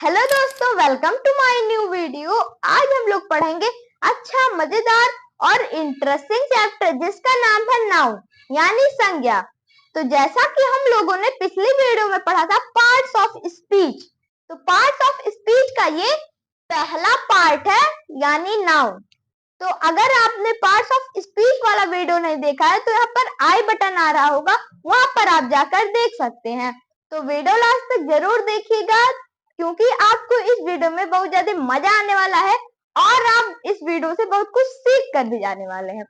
Hello दोस्तों, welcome to my new video. आज हम लोग पढ़ेंगे अच्छा, मजेदार और इंटरेस्टिंग चैप्टर जिसका नाम है नाउन यानी संज्ञा। तो जैसा कि हम लोगों ने पिछली वीडियो में पढ़ा था पार्ट्स ऑफ स्पीच, तो पार्ट्स ऑफ स्पीच का ये पहला पार्ट है यानी नाउन। तो अगर आपने पार्ट्स ऑफ स्पीच वाला वीडियो नहीं देखा है तो यहाँ पर आई बटन आ रहा होगा, वहां पर आप जाकर देख सकते हैं। तो वीडियो लास्ट तक जरूर देखिएगा क्योंकि आपको इस वीडियो में बहुत ज्यादा मजा आने वाला है और आप इस वीडियो से बहुत कुछ सीख कर भी जाने वाले हैं।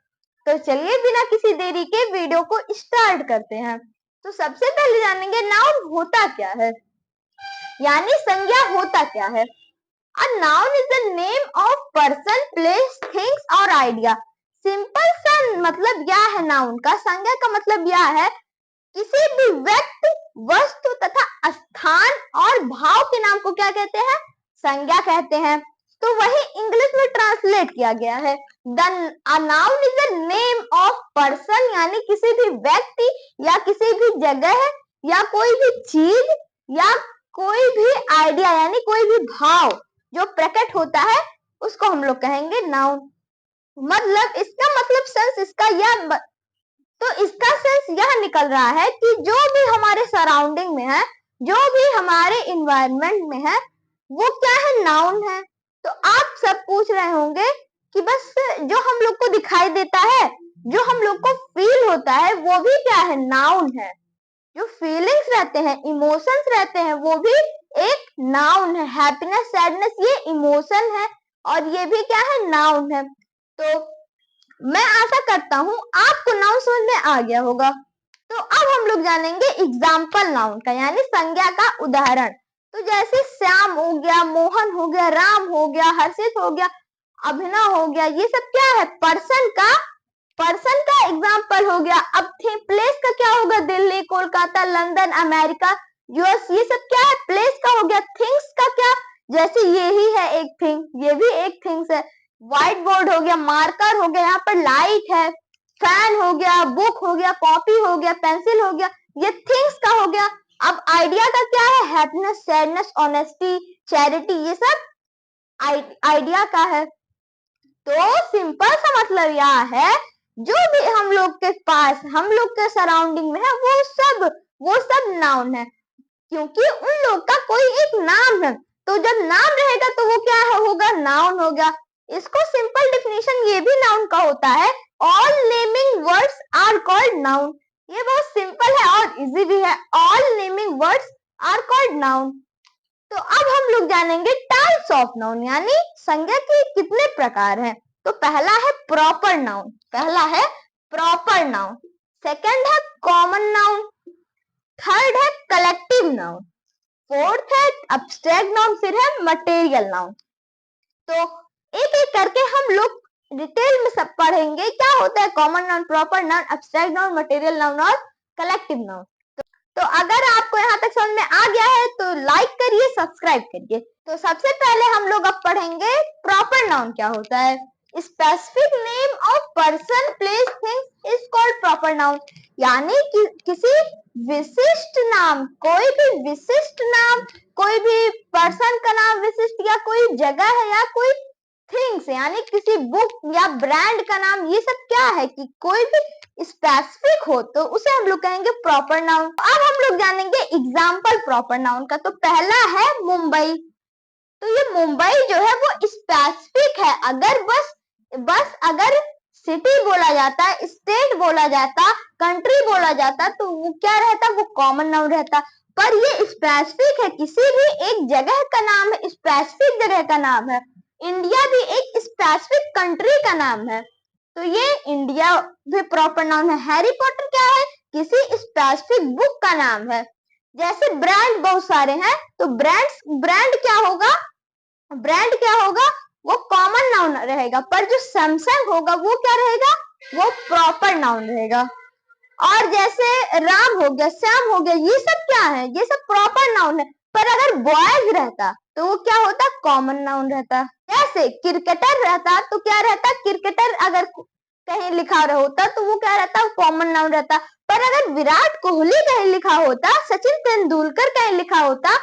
तो चलिए बिना किसी देरी के वीडियो को स्टार्ट करते हैं। तो सबसे पहले जानेंगे नाउन होता क्या है यानी संज्ञा होता क्या है। A noun is the name of person, place, things और idea। सिंपल सा मतलब यह है नाउन का। संज्ञा का मतलब यह है किसी भी व्यक्ति, वस्तु तथा स्थान और भाव के नाम को क्या कहते हैं? संज्ञा कहते हैं। तो वही इंग्लिश में ट्रांसलेट किया गया है। A noun is the name of person यानी किसी भी व्यक्ति या किसी भी जगह या कोई भी चीज या कोई भी आइडिया यानी कोई भी भाव जो प्रकट होता है उसको हम लोग कहेंगे नाउन। मतलब इसका मतलब सेंस इसका यह, तो इसका सेंस यह निकल रहा है कि जो भी हमारे सराउंडिंग में है, जो भी हमारे इन्वायरमेंट में है, वो क्या है? नाउन है। तो आप सब पूछ रहे होंगे कि बस जो हम लोग को दिखाई देता है, जो हम लोग को फील होता है, वो भी क्या है? नाउन है। जो फीलिंग्स रहते हैं, इमोशंस रहते हैं, वो भी एक नाउन है। हैप्पीनेस, सैडनेस ये इमोशन है और ये भी क्या है? नाउन है। तो मैं आशा करता हूं आपको नाउन समझ में आ गया होगा। तो अब हम लोग जानेंगे एग्जाम्पल नाउन का यानी संज्ञा का उदाहरण। तो जैसे श्याम हो गया, मोहन हो गया, राम हो गया, हर्षित हो गया, अभिनव हो गया, ये सब क्या है? पर्सन का एग्जाम्पल हो गया। अब प्लेस का क्या होगा? Delhi, Kolkata, London, America, US, ये सब क्या है? प्लेस का हो गया। थिंग्स का क्या? जैसे ये ही है एक थिंग, ये भी एक थिंग्स है। व्हाइट बोर्ड हो गया, मार्कर हो गया, यहाँ पर लाइट है, फैन हो गया, बुक हो गया, कॉपी हो गया, पेंसिल हो गया, ये थिंग्स का हो गया। अब आइडिया का क्या है? हैप्पीनेस, सैडनेस, ऑनेस्टी, चैरिटी, ये सब आइडिया का है। तो सिंपल सा मतलब यह है जो भी हम लोग के पास, हम लोग के सराउंडिंग में है, वो सब नाउन है क्योंकि उन लोग का कोई एक नाम है। तो जब नाम रहेगा तो वो क्या है? होगा नाउन हो गया। इसको सिंपल डिफिनेशन ये भी नाउन का होता है, all naming words are called noun. ये बहुत सिंपल है और इजी भी है। All naming words are called noun. तो अब हम लोग जानेंगे टाइप्स ऑफ नाउन यानी संज्ञा के कितने प्रकार हैं। तो पहला है प्रॉपर नाउन, सेकंड है कॉमन नाउन, थर्ड है कलेक्टिव नाउन, फोर्थ है अब्स्ट्रैक्ट नाउन, फिर है मटेरियल नाउन। तो एक एक करके हम लोग डिटेल में सब पढ़ेंगे क्या होता है common noun, proper noun, abstract noun, material noun और कलेक्टिव नाउन। तो अगर आपको यहाँ तक समझ में आ गया है तो लाइक करिए, सब्सक्राइब करिए। तो सबसे पहले हम लोग अब पढ़ेंगे प्रॉपर नाउन क्या होता है। Specific name of person, place, things is called proper noun यानी किसी विशिष्ट नाम, कोई भी विशिष्ट नाम, कोई भी पर्सन का नाम विशिष्ट या कोई जगह है या कोई थिंग्स यानी किसी बुक या ब्रांड का नाम, ये सब क्या है कि कोई भी स्पेसिफिक हो तो उसे हम लोग कहेंगे प्रॉपर नाउन। अब हम लोग जानेंगे एग्जाम्पल प्रॉपर नाउन का। तो पहला है मुंबई। तो ये मुंबई जो है वो स्पेसिफिक है। अगर बस अगर सिटी बोला जाता, स्टेट बोला जाता, कंट्री बोला जाता तो वो क्या रहता? वो कॉमन नाउन रहता। पर ये स्पेसिफिक है, किसी भी एक जगह का नाम है, स्पेसिफिक जगह का नाम है। इंडिया भी एक स्पेसिफिक कंट्री का नाम है तो ये इंडिया भी प्रॉपर नाउन है। हैरी पॉटर क्या है? किसी स्पेसिफिक बुक का नाम है। जैसे ब्रांड बहुत सारे हैं तो ब्रांड क्या होगा? वो कॉमन नाउन रहेगा। पर जो सैमसंग होगा वो क्या रहेगा? वो प्रॉपर नाउन रहेगा। और जैसे राम हो गया, श्याम हो गया, ये सब क्या है? ये सब प्रॉपर नाउन है। पर अगर बॉयज रहता तो वो क्या होता? कॉमन नाउन रहता। जैसे क्रिकेटर रहता तो क्या रहता? क्रिकेटर अगर कहीं लिखा होता तो वो क्या रहता? कॉमन नाउन रहता। पर अगर विराट कोहली कहीं लिखा होता, सचिन तेंदुलकर कहीं लिखा होता,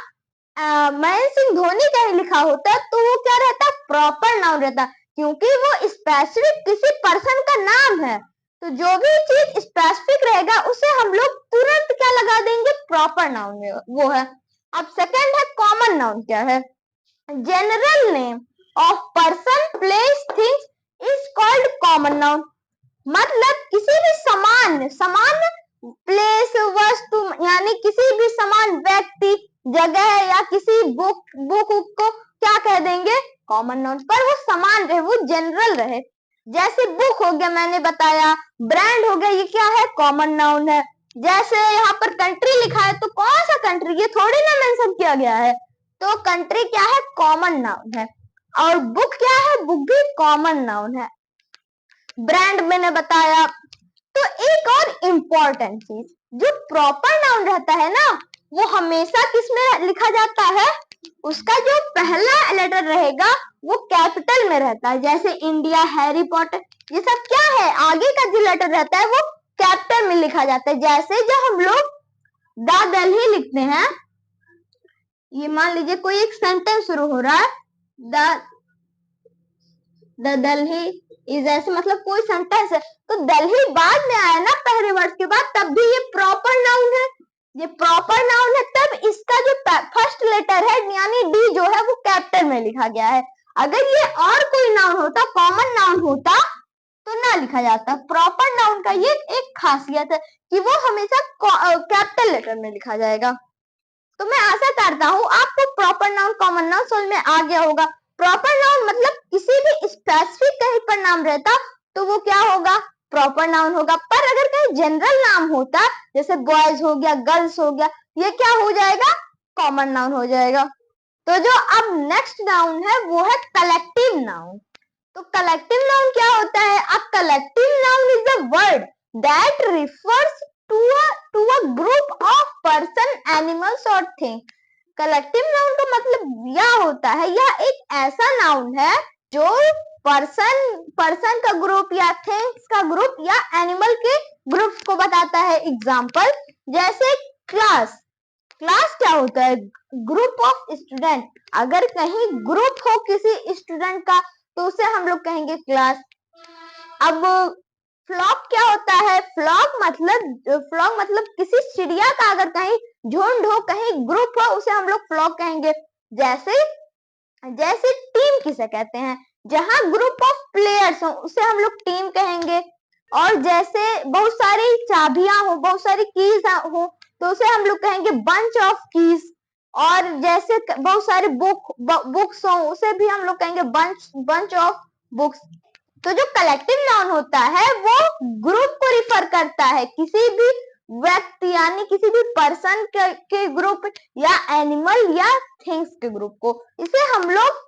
महेंद्र सिंह धोनी कहीं लिखा होता तो वो क्या रहता, प्रॉपर नाउन रहता, क्योंकि वो स्पेसिफिक किसी पर्सन का नाम है। तो जो भी चीज स्पेसिफिक रहेगा उसे हम लोग तुरंत क्या लगा देंगे, प्रॉपर नाउन में वो है। अब सेकंड है कॉमन नाउन। क्या है, general name of person place things is called common noun. मतलब किसी भी समान प्लेस वस्तु यानी किसी भी समान व्यक्ति जगह या किसी बुक को क्या कह देंगे, कॉमन नाउन। पर वो समान रहे, वो जनरल रहे। जैसे बुक हो गया, मैंने बताया, ब्रांड हो गया, ये क्या है, कॉमन नाउन है। जैसे यहाँ पर कंट्री लिखा है, तो कौन सा कंट्री, ये थोड़ी ना मेंशन किया गया है, तो कंट्री क्या है, कॉमन नाउन है। और बुक क्या है, बुक भी कॉमन नाउन है। ब्रांड मैंने बताया। तो एक और इम्पोर्टेंट चीज, जो प्रॉपर नाउन रहता है ना, वो हमेशा किसमें लिखा जाता है, उसका जो पहला लेटर रहेगा वो कैपिटल में रहता है। जैसे इंडिया, हैरी पॉटर, ये सब क्या है, आगे का जो लेटर रहता है वो कैपिटल में लिखा जाता है। जैसे जब हम लोग द दिल्ली लिखते हैं, ये मान लीजिए कोई एक सेंटेंस शुरू हो रहा है, द दिल्ली इज, ऐसे मतलब कोई सेंटेंस है, तो दिल्ली बाद में आया ना पहले वर्ड के बाद, तब भी ये प्रॉपर नाउन है। ये प्रॉपर नाउन है, तब इसका जो फर्स्ट लेटर है यानी डी जो है वो कैपिटल में लिखा गया है। अगर ये और कोई नाउन होता, कॉमन नाउन होता, तो ना लिखा जाता। प्रॉपर नाउन का ये एक खासियत है कि वो हमेशा कैपिटल लेटर में लिखा जाएगा। तो मैं आशा करता हूँ आपको प्रॉपर नाउन कॉमन नाउन समझ में आ गया होगा। प्रॉपर नाउन मतलब किसी भी स्पेसिफिक कहीं पर नाम रहता तो वो क्या होगा, प्रॉपर नाउन होगा। पर अगर कहीं जनरल नाम होता, जैसे बॉयज हो गया, गर्ल्स हो गया, ये क्या हो जाएगा, कॉमन नाउन हो जाएगा। तो जो अब नेक्स्ट नाउन है वो है कलेक्टिव नाउन। तो कलेक्टिव नाउन क्या होता है, a collective noun is the word that refers to a group of person, animals और थिंग। कलेक्टिव नाउन का मतलब यह होता है, यह एक ऐसा नाउन है जो पर्सन का ग्रुप या थिंग्स का ग्रुप या एनिमल के ग्रुप्स को बताता है। एग्जाम्पल जैसे क्लास, क्लास क्या होता है, ग्रुप ऑफ स्टूडेंट। अगर कहीं ग्रुप हो किसी स्टूडेंट का तो उसे हम लोग कहेंगे क्लास। अब फ्लॉक क्या होता है, फ्लॉक मतलब किसी चिड़िया का अगर कहीं झुंड हो, कहीं ग्रुप हो, उसे हम लोग फ्लॉक कहेंगे। जैसे जैसे टीम किसे कहते हैं, जहां ग्रुप ऑफ प्लेयर्स हो उसे हम लोग टीम कहेंगे। और जैसे बहुत सारी चाबियां हो, बहुत सारी कीज हो, तो उसे हम लोग कहेंगे बंच ऑफ कीज। और जैसे बहुत सारे बुक्स हो, उसे भी हम लोग कहेंगे बंच ऑफ बुक्स। तो जो कलेक्टिव नाउन होता है वो ग्रुप को रिफर करता है, किसी भी व्यक्ति यानी किसी भी पर्सन के ग्रुप या एनिमल या थिंग्स के ग्रुप को। इसे हम लोग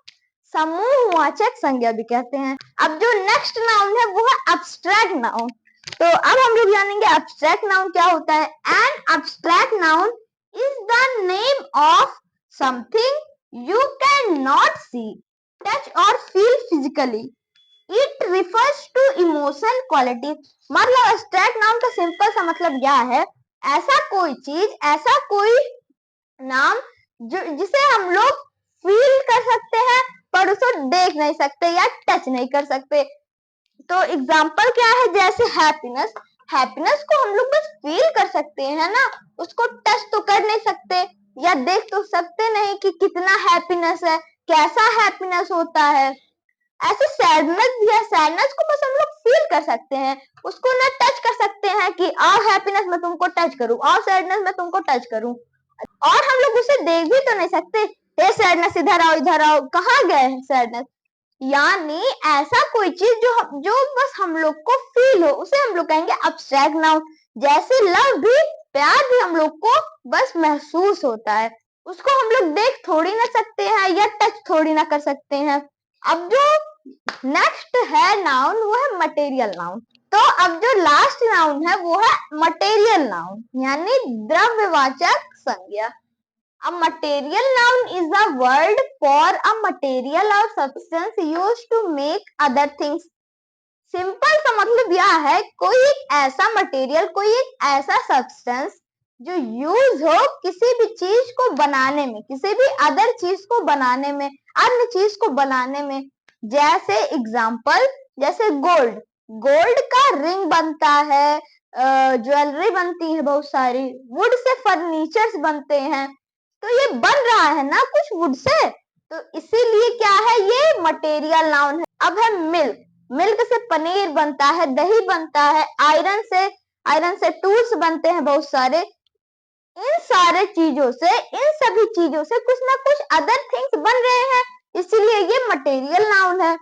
समूहवाचक संज्ञा भी कहते हैं। अब जो नेक्स्ट नाउन है वो है अब्स्ट्रैक्ट नाउन। तो अब हम लोग जानेंगे अब्स्ट्रैक्ट नाउन क्या होता है। An abstract noun is the name of something you can not see, touch और feel physically. It refers to emotion quality. मतलब एब्स्ट्रैक्ट नाउन का सिंपल सा मतलब क्या है, ऐसा कोई चीज, ऐसा कोई नाम जो जिसे हम लोग फील कर सकते हैं पर उसे देख नहीं सकते या टच नहीं कर सकते। तो एग्जाम्पल क्या है, जैसे हैप्पीनेस, हैप्पीनेस को हम लोग बस फील कर सकते हैं ना, उसको टच तो कर नहीं सकते या देख तो सकते नहीं कि कितना हैप्पीनेस है, कैसा हैप्पीनेस होता है। ऐसे सैडनेस भी है, सैडनेस को बस हम लोग फील कर सकते हैं, उसको ना टच कर सकते हैं कि आओ हैप्पीनेस में तुमको टच करूं, आओ सैडनेस में तुमको टच करूं। और हम लोग उसे देख भी तो नहीं सकते, हे सैडनेस इधर आओ, कहाँ गए सैडनेस। यानी ऐसा कोई चीज जो बस हम लोग को फील हो उसे हम लोग कहेंगे अब्स्ट्रैक्ट नाउन। जैसे लव भी, प्यार भी हम लोग को बस महसूस होता है, उसको हम लोग देख थोड़ी ना सकते हैं या टच थोड़ी ना कर सकते हैं। अब जो नेक्स्ट है नाउन वो है मटेरियल नाउन। तो अब जो लास्ट नाउन है वो है मटेरियल नाउन यानी द्रव्यवाचक संज्ञा। A material noun is a word for a material or substance used to make other things. Simple सा मतलब यह है, कोई एक ऐसा मटेरियल, कोई एक ऐसा सब्सटेंस जो यूज हो किसी भी चीज को बनाने में, किसी भी अदर चीज को बनाने में, अन्य चीज को बनाने में। जैसे एग्जाम्पल, जैसे गोल्ड, गोल्ड का रिंग बनता है, ज्वेलरी बनती है बहुत सारी, वुड से फर्नीचर्स बनते हैं। तो ये बन रहा है ना कुछ वुड से, तो इसीलिए क्या है, ये मटेरियल नाउन है। अब है मिल्क, मिल्क से पनीर बनता है, दही बनता है, आयरन से टूल्स बनते हैं बहुत सारे। इन सारे चीजों से, इन सभी चीजों से कुछ ना कुछ अदर थिंग्स बन रहे हैं, इसीलिए ये मटेरियल नाउन है।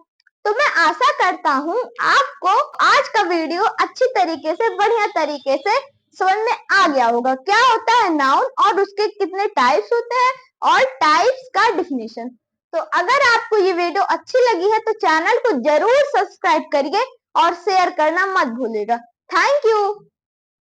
तो मैं आशा करता हूँ आपको आज का वीडियो अच्छी तरीके से, बढ़िया तरीके से समझ में आ गया होगा, क्या होता है नाउन और उसके कितने टाइप्स होते हैं और टाइप्स का डिफिनेशन। तो अगर आपको ये वीडियो अच्छी लगी है तो चैनल को जरूर सब्सक्राइब करिए और शेयर करना मत भूलिएगा। Thank you.